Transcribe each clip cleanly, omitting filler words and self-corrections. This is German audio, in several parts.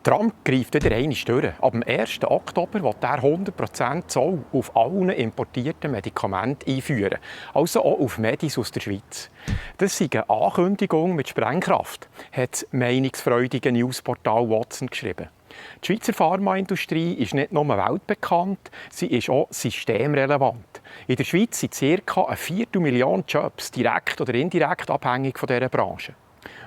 Trump greift wieder einmal durch. Ab dem 1. Oktober will er 100% Zoll auf allen importierten Medikamenten einführen. Also auch auf Medis aus der Schweiz. Das ist eine Ankündigung mit Sprengkraft, hat das meinungsfreudige Newsportal Watson geschrieben. Die Schweizer Pharmaindustrie ist nicht nur weltbekannt, sie ist auch systemrelevant. In der Schweiz sind ca. 250.000 Jobs direkt oder indirekt abhängig von dieser Branche.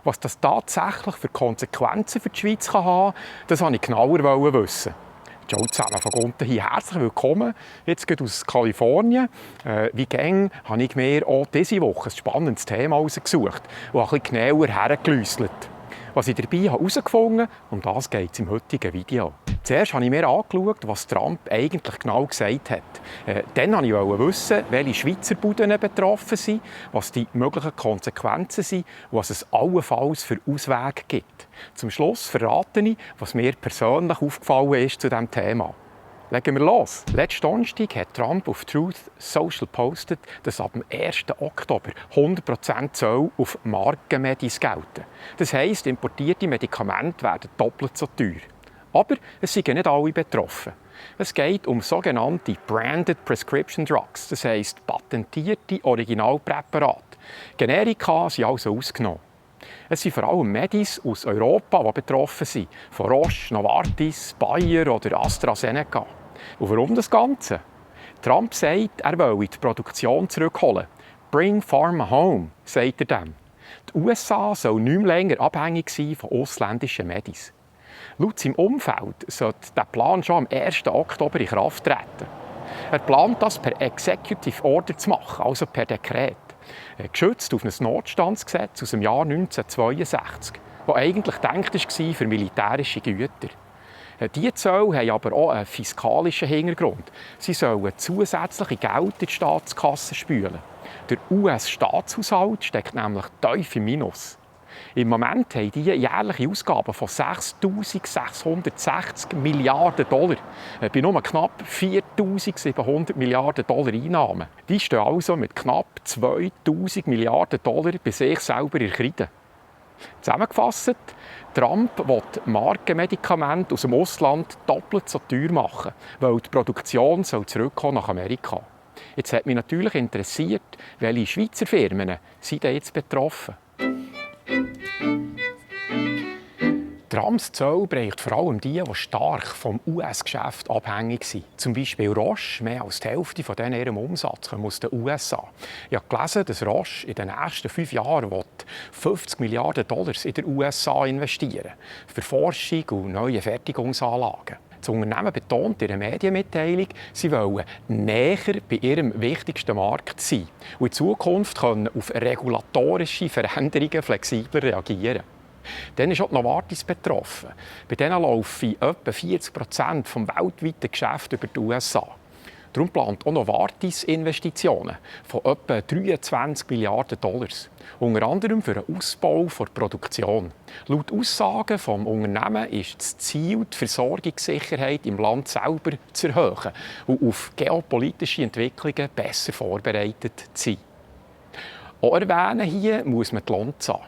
Was das tatsächlich für Konsequenzen für die Schweiz haben kann, das wollte ich genauer wissen. Ciao zusammen, von unten hier herzlich willkommen. Jetzt geht aus Kalifornien. Wie gäng habe ich mir auch diese Woche ein spannendes Thema ausgesucht und ein bisschen genauer hergelüsselt. Was ich dabei herausgefunden habe, um das geht es im heutigen Video. Zuerst habe ich mir angeschaut, was Trump eigentlich genau gesagt hat. Dann wollte ich wissen, welche Schweizer Buden betroffen sind, was die möglichen Konsequenzen sind und was es allenfalls für Auswege gibt. Zum Schluss verrate ich, was mir persönlich aufgefallen ist zu diesem Thema. Legen wir los. Letzten Donnerstag hat Trump auf Truth Social gepostet, dass ab dem 1. Oktober 100% Zoll auf Markenmedis gelten. Das heisst, importierte Medikamente werden doppelt so teuer. Aber es sind nicht alle betroffen. Es geht um sogenannte Branded Prescription Drugs, das heisst patentierte Originalpräparate. Generika sind also ausgenommen. Es sind vor allem Medis aus Europa, die betroffen sind, von Roche, Novartis, Bayer oder AstraZeneca. Und warum das Ganze? Trump sagt, er wolle die Produktion zurückholen. «Bring Pharma home», sagt er dem. Die USA sollen nicht mehr länger abhängig sein von ausländischen Medis. Laut seinem Umfeld sollte der Plan schon am 1. Oktober in Kraft treten. Er plant das per Executive Order zu machen, also per Dekret. Geschützt auf ein Notstandsgesetz aus dem Jahr 1962, das eigentlich gedacht war für militärische Güter. Diese Zölle haben aber auch einen fiskalischen Hintergrund. Sie sollen zusätzliche Geld in die Staatskasse spülen. Der US-Staatshaushalt steckt nämlich tief im Minus. Im Moment haben die jährliche Ausgaben von 6'660 Milliarden $, bei nur knapp 4'700 Milliarden $ Einnahmen. Die stehen also mit knapp 2'000 Milliarden $ bei sich selber in Kreide. Zusammengefasst, Trump will Markenmedikamente aus dem Ausland doppelt so teuer machen, weil die Produktion zurückkommen nach Amerika. Jetzt hat mich natürlich interessiert, welche Schweizer Firmen sind jetzt betroffen. Trumps Zoll bereicht vor allem die stark vom US-Geschäft abhängig sind. Zum Beispiel Roche, mehr als die Hälfte von ihrem Umsatz kommt aus den USA. Ich habe gelesen, dass Roche in den nächsten 5 Jahren 50 Milliarden $ in den USA investieren für Forschung und neue Fertigungsanlagen. Das Unternehmen betont in einer Medienmitteilung, sie wollen näher bei ihrem wichtigsten Markt sein und in Zukunft können auf regulatorische Veränderungen flexibler reagieren. Dann ist auch Novartis betroffen. Bei denen laufen etwa 40% des weltweiten Geschäfts über die USA. Darum plant auch Novartis Investitionen von etwa 23 Milliarden $. Unter anderem für den Ausbau der Produktion. Laut Aussagen des Unternehmens ist das Ziel, die Versorgungssicherheit im Land selber zu erhöhen und auf geopolitische Entwicklungen besser vorbereitet zu sein. Auch erwähnen hier muss man die Lonza.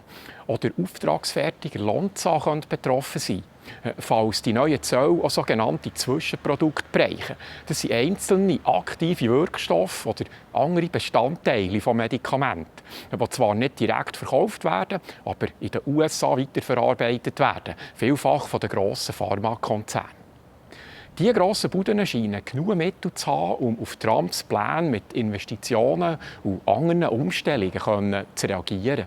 Auch der Auftragsfertiger Lonza könnte betroffen sein, falls die neuen Zölle auch sogenannte Zwischenprodukte bereichen. Das sind einzelne aktive Wirkstoffe oder andere Bestandteile von Medikamenten, die zwar nicht direkt verkauft werden, aber in den USA weiterverarbeitet werden, vielfach von den grossen Pharmakonzernen. Diese grossen Buden scheinen genug Mittel zu haben, um auf Trumps Pläne mit Investitionen und anderen Umstellungen zu reagieren.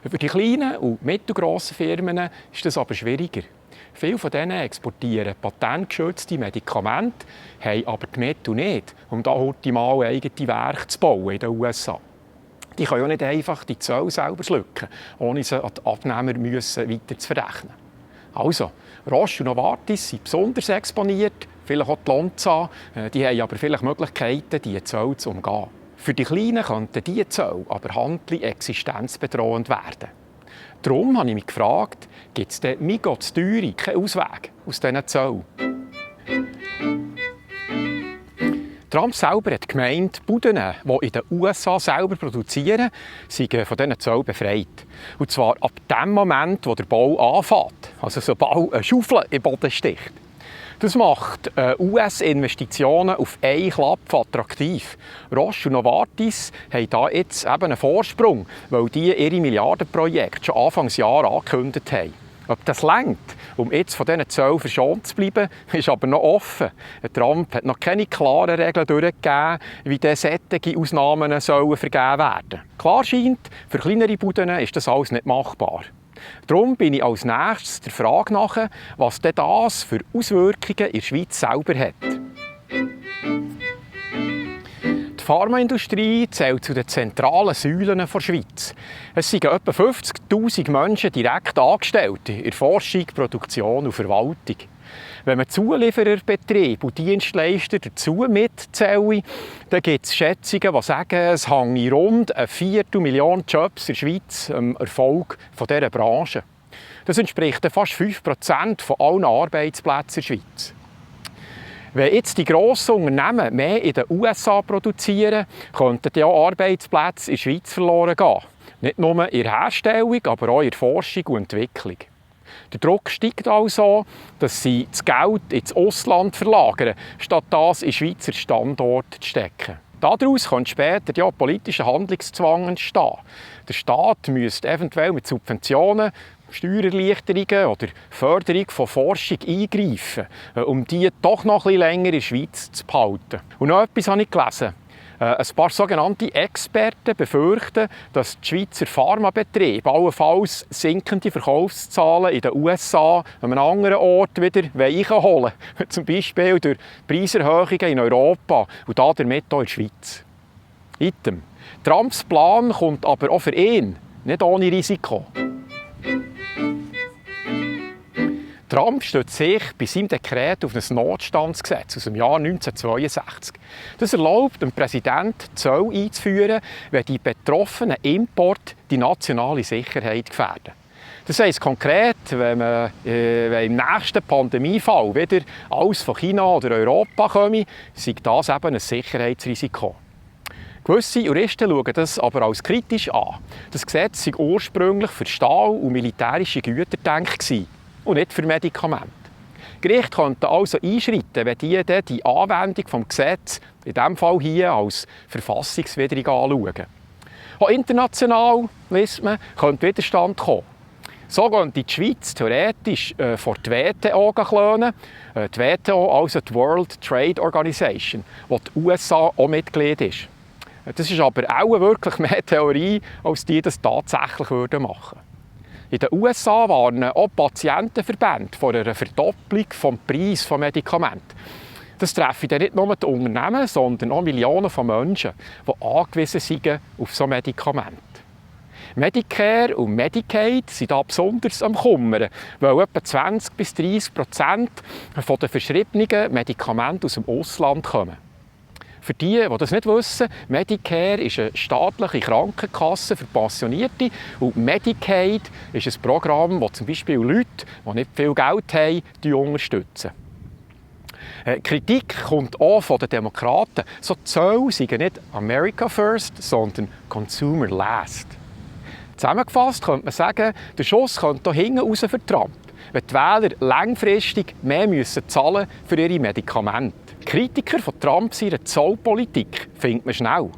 Für die kleinen und mittelgrossen Firmen ist das aber schwieriger. Viele von denen exportieren patentgeschützte Medikamente, haben aber die Mittel nicht, um da heute mal eigene Werke zu bauen in den USA. Die können ja nicht einfach die Zölle selber schlucken, ohne sie an die Abnehmer weiter zu verrechnen. Also, Roche und Novartis sind besonders exponiert, vielleicht auch die Lonza, die haben aber vielleicht Möglichkeiten, diese Zölle zu umgehen. Für die Kleinen könnten diese Zölle aber handlich existenzbedrohend werden. Darum habe ich mich gefragt, gibt es denn migotts teure keinen Ausweg aus diesen Zöllen? Trump selber hat gemeint, die Buden, die in den USA selber produzieren, seien von diesen Zöllen befreit. Und zwar ab dem Moment, wo der Bau anfängt. Also sobald eine Schaufel in den Boden sticht. Das macht US-Investitionen auf einen Klapp attraktiv. Roche und Novartis haben da jetzt eben einen Vorsprung, weil die ihre Milliardenprojekte schon Anfangsjahr angekündigt haben. Ob das reicht, um jetzt von diesen Zöllen verschont zu bleiben, ist aber noch offen. Trump hat noch keine klaren Regeln durchgegeben, wie solche Ausnahmen sollen vergeben werden. Klar scheint, für kleinere Buden ist das alles nicht machbar. Darum bin ich als nächstes der Frage nach, was denn das für Auswirkungen in der Schweiz selber hat. Die Pharmaindustrie zählt zu den zentralen Säulen der Schweiz. Es sind etwa 50'000 Menschen direkt angestellt in Forschung, Produktion und Verwaltung. Wenn man Zuliefererbetriebe und Dienstleister dazu mitzählen, dann gibt es Schätzungen, die sagen, es hängt rund 250.000 Jobs in der Schweiz am Erfolg dieser Branche. Das entspricht fast 5% von allen Arbeitsplätzen in der Schweiz. Wenn jetzt die grossen Unternehmen mehr in den USA produzieren, könnten auch Arbeitsplätze in der Schweiz verloren gehen. Nicht nur in der Herstellung, aber auch in der Forschung und Entwicklung. Der Druck steigt also, dass sie das Geld ins Ausland verlagern, statt das in Schweizer Standorte zu stecken. Daraus könnte später ja politischer Handlungszwang entstehen. Der Staat müsste eventuell mit Subventionen, Steuererleichterungen oder Förderung von Forschung eingreifen, um die doch noch ein bisschen länger in der Schweiz zu behalten. Und noch etwas habe ich gelesen. Ein paar sogenannte Experten befürchten, dass die Schweizer Pharmabetriebe allenfalls sinkende Verkaufszahlen in den USA an einem anderen Ort wieder einholen wollen. Zum Beispiel durch Preiserhöhungen in Europa und damit auch in der Schweiz. Item. Trumps Plan kommt aber auch für ihn nicht ohne Risiko. Trump stützt sich bei seinem Dekret auf ein Notstandsgesetz aus dem Jahr 1962. Das erlaubt dem Präsidenten, Zölle einzuführen, wenn die betroffenen Importe die nationale Sicherheit gefährden. Das heisst konkret, wenn im nächsten Pandemiefall wieder alles von China oder Europa komme, sei das eben ein Sicherheitsrisiko. Gewisse Juristen schauen das aber als kritisch an. Das Gesetz war ursprünglich für Stahl- und militärische Güter gedacht und nicht für Medikamente. Gerichte könnten also einschreiten, wenn die Anwendung des Gesetzes, in diesem Fall hier, als verfassungswidrig anschauen. Auch international, liest man, könnte Widerstand kommen. So könnte die Schweiz theoretisch vor die WTO klönen. Die WTO, also die World Trade Organization, wo die USA auch Mitglied ist. Das ist aber auch wirklich mehr Theorie, als die das tatsächlich machen würden. In den USA warnen auch Patientenverbände vor einer Verdopplung des Preises von Medikamenten. Das treffen dann nicht nur die Unternehmen, sondern auch Millionen von Menschen, die angewiesen sind auf solche Medikamente. Medicare und Medicaid sind da besonders am Kummern, weil etwa 20–30% der verschriebenen Medikamente aus dem Ausland kommen. Für die das nicht wissen, Medicare ist eine staatliche Krankenkasse für Pensionierte und Medicaid ist ein Programm, das zum Beispiel Leute, die nicht viel Geld haben, unterstützen. Kritik kommt auch von den Demokraten. So Zölle seien nicht America first, sondern Consumer last. Zusammengefasst könnte man sagen, der Schuss könnte hier hinten raus für Trump, wenn die Wähler langfristig mehr zahlen für ihre Medikamente. Kritiker von Trump seiner Zollpolitik findet man schnell.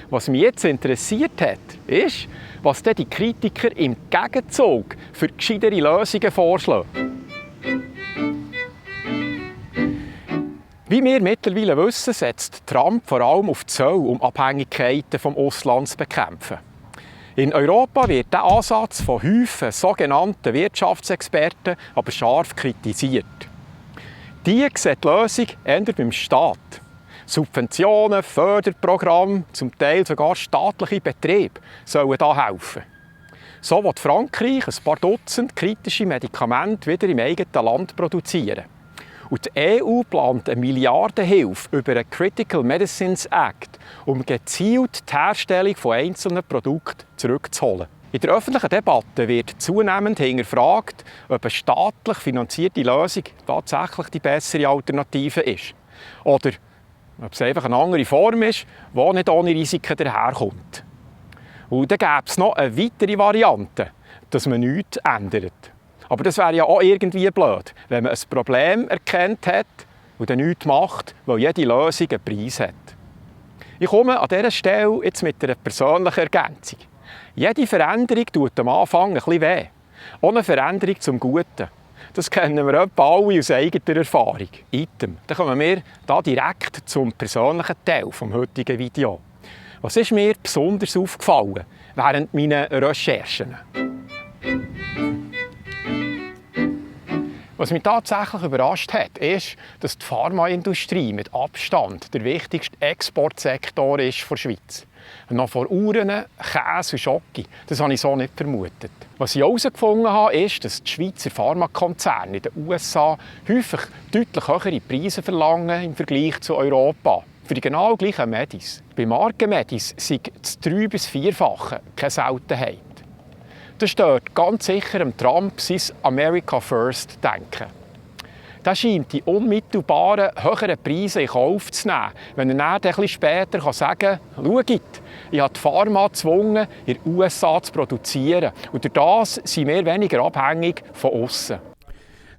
Was mich jetzt interessiert hat, ist, was denn die Kritiker im Gegenzug für gescheitere Lösungen vorschlagen. Wie wir mittlerweile wissen, setzt Trump vor allem auf Zölle, um Abhängigkeiten vom Ausland zu bekämpfen. In Europa wird dieser Ansatz von Häufen sogenannten Wirtschaftsexperten aber scharf kritisiert. Die sehen die Lösung eher beim Staat. Subventionen, Förderprogramme, zum Teil sogar staatliche Betriebe sollen da helfen. So will Frankreich ein paar Dutzend kritische Medikamente wieder im eigenen Land produzieren. Und die EU plant eine Milliardenhilfe über den Critical Medicines Act, um gezielt die Herstellung von einzelnen Produkten zurückzuholen. In der öffentlichen Debatte wird zunehmend hinterfragt, ob eine staatlich finanzierte Lösung tatsächlich die bessere Alternative ist. Oder Ob es einfach eine andere Form ist, die nicht ohne Risiken daherkommt. Und dann gäbe es noch eine weitere Variante, dass man nichts ändert. Aber das wäre ja auch irgendwie blöd, wenn man ein Problem erkannt hat und dann nichts macht, weil jede Lösung einen Preis hat. Ich komme an dieser Stelle jetzt mit einer persönlichen Ergänzung. Jede Veränderung tut am Anfang ein bisschen weh. Auch eine Veränderung zum Guten. Das kennen wir etwa alle aus eigener Erfahrung. Item. Dann kommen wir hier direkt zum persönlichen Teil des heutigen Videos. Was ist mir besonders aufgefallen während meiner Recherchen? Was mich tatsächlich überrascht hat, ist, dass die Pharmaindustrie mit Abstand der wichtigste Exportsektor ist der Schweiz. Noch vor Uhren, Käse und Schoki. Das habe ich so nicht vermutet. Was ich herausgefunden habe, ist, dass die Schweizer Pharmakonzerne in den USA häufig deutlich höhere Preise verlangen im Vergleich zu Europa. Für die genau gleichen Medis. Bei Markenmedis sind das 3- bis 4-fache keine Seltenheit. Das stört ganz sicher dem Trump sein America First Denken. Der scheint die unmittelbaren höheren Preise in Kauf zu nehmen, wenn er dann etwas später sagen kann, schaut, ich habe die Pharma gezwungen, in den USA zu produzieren. Und durch das sind wir weniger abhängig von außen.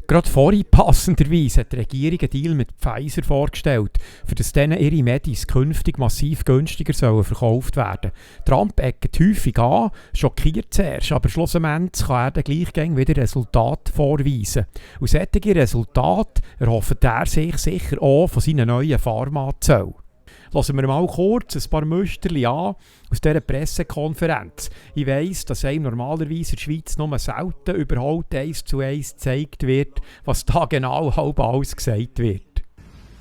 Gerade vorhin passenderweise hat die Regierung einen Deal mit Pfizer vorgestellt, für das denen ihre Medis künftig massiv günstiger sollen verkauft werden. Trump eckt häufig an, schockiert zuerst, aber schlussendlich kann er dann gleich wieder Resultate vorweisen. Und solche Resultate erhofft er sich sicher auch von seinen neuen Pharmazöllen. Lassen wir mal kurz ein paar Musterchen an aus dieser Pressekonferenz. Ich weiss, dass einem normalerweise in der Schweiz nur selten überhaupt 1:1 gezeigt wird, was da genau halb alles gesagt wird.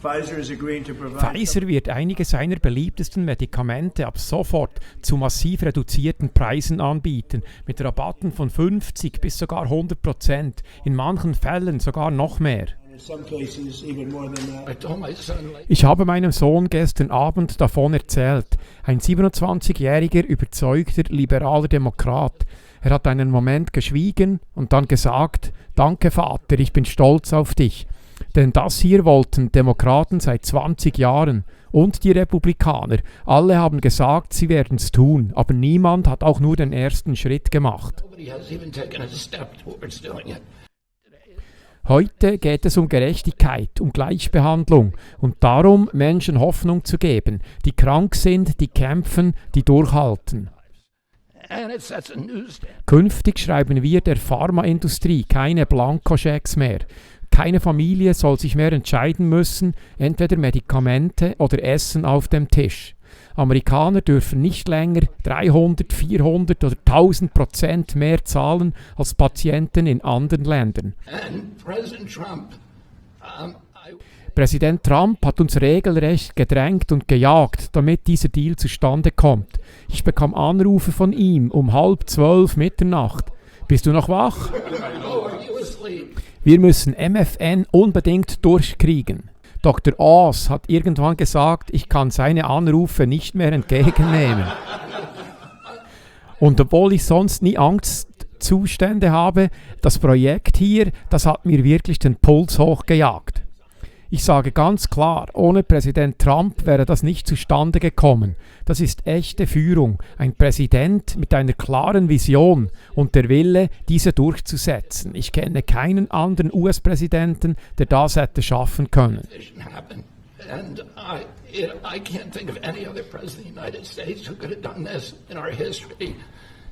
Pfizer wird einige seiner beliebtesten Medikamente ab sofort zu massiv reduzierten Preisen anbieten, mit Rabatten von 50 bis sogar 100%, in manchen Fällen sogar noch mehr. Ich habe meinem Sohn gestern Abend davon erzählt. Ein 27-jähriger, überzeugter, liberaler Demokrat. Er hat einen Moment geschwiegen und dann gesagt, »Danke Vater, ich bin stolz auf dich.« Denn das hier wollten Demokraten seit 20 Jahren und die Republikaner. Alle haben gesagt, sie werden es tun, aber niemand hat auch nur den ersten Schritt gemacht. Heute geht es um Gerechtigkeit, um Gleichbehandlung und darum, Menschen Hoffnung zu geben, die krank sind, die kämpfen, die durchhalten. Künftig schreiben wir der Pharmaindustrie keine Blankoschecks mehr. Keine Familie soll sich mehr entscheiden müssen, entweder Medikamente oder Essen auf dem Tisch. Amerikaner dürfen nicht länger 300, 400 oder 1000% mehr zahlen als Patienten in anderen Ländern. Präsident Trump hat uns regelrecht gedrängt und gejagt, damit dieser Deal zustande kommt. Ich bekam Anrufe von ihm um 11:30 Mitternacht. Bist du noch wach? Wir müssen MFN unbedingt durchkriegen. Dr. Oz hat irgendwann gesagt, ich kann seine Anrufe nicht mehr entgegennehmen. Und obwohl ich sonst nie Angstzustände habe, das Projekt hier, das hat mir wirklich den Puls hochgejagt. Ich sage ganz klar, ohne Präsident Trump wäre das nicht zustande gekommen. Das ist echte Führung, ein Präsident mit einer klaren Vision und der Wille, diese durchzusetzen. Ich kenne keinen anderen US-Präsidenten, der das hätte schaffen können.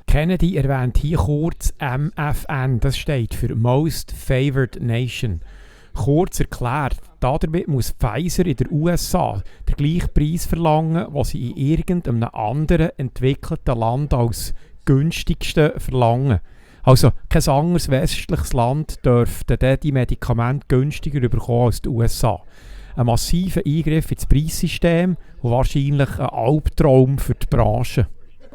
Kennedy erwähnt hier kurz MFN, das steht für Most Favored Nation. Kurz erklärt, damit muss Pfizer in den USA den gleichen Preis verlangen, was sie in irgendeinem anderen entwickelten Land als günstigsten verlangen. Also kein anderes westliches Land dürfte die Medikamente günstiger bekommen als die USA. Ein massiver Eingriff ins Preissystem und wahrscheinlich ein Albtraum für die Branche.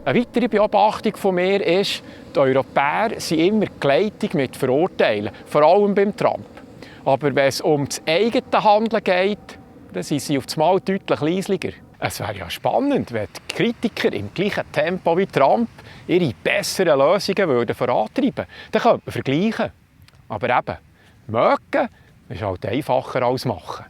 Eine weitere Beobachtung von mir ist, die Europäer sind immer geleitet mit Verurteilen, vor allem beim Trump. Aber wenn es um das eigene Handeln geht, dann sind sie auf einmal deutlich leislicher. Es wäre ja spannend, wenn die Kritiker im gleichen Tempo wie Trump ihre besseren Lösungen vorantreiben würden. Dann könnte man vergleichen. Aber eben, mögen ist halt einfacher als machen.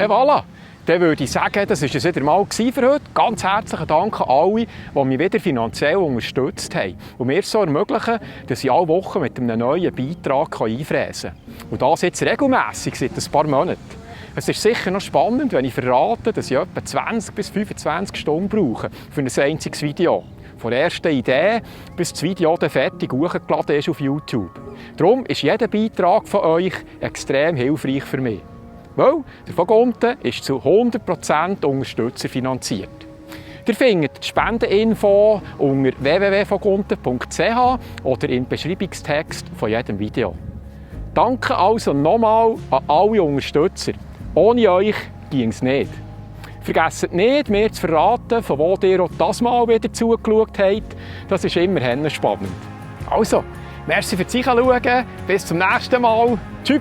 voilà. Dann würde ich sagen, das war es wieder mal für heute. Ganz herzlichen Dank an alle, die mich wieder finanziell unterstützt haben und mir so ermöglichen, dass ich alle Wochen mit einem neuen Beitrag einfräsen kann. Und das jetzt regelmässig seit ein paar Monaten. Es ist sicher noch spannend, wenn ich verrate, dass ich etwa 20 bis 25 Stunden brauche für ein einziges Video. Von der ersten Idee bis das Video dann fertig hochgeladen ist auf YouTube. Darum ist jeder Beitrag von euch extrem hilfreich für mich. Weil der Vogonten ist zu 100% Unterstützer finanziert. Ihr findet die Spendeninfo unter www.vogonten.ch oder im Beschreibungstext von jedem Video. Danke also nochmal an alle Unterstützer. Ohne euch ging es nicht. Vergesst nicht, mir zu verraten, von wo ihr auch das Mal wieder zugeschaut habt. Das ist immer spannend. Also, merci fürs Zuschauen. Bis zum nächsten Mal. Tschüss.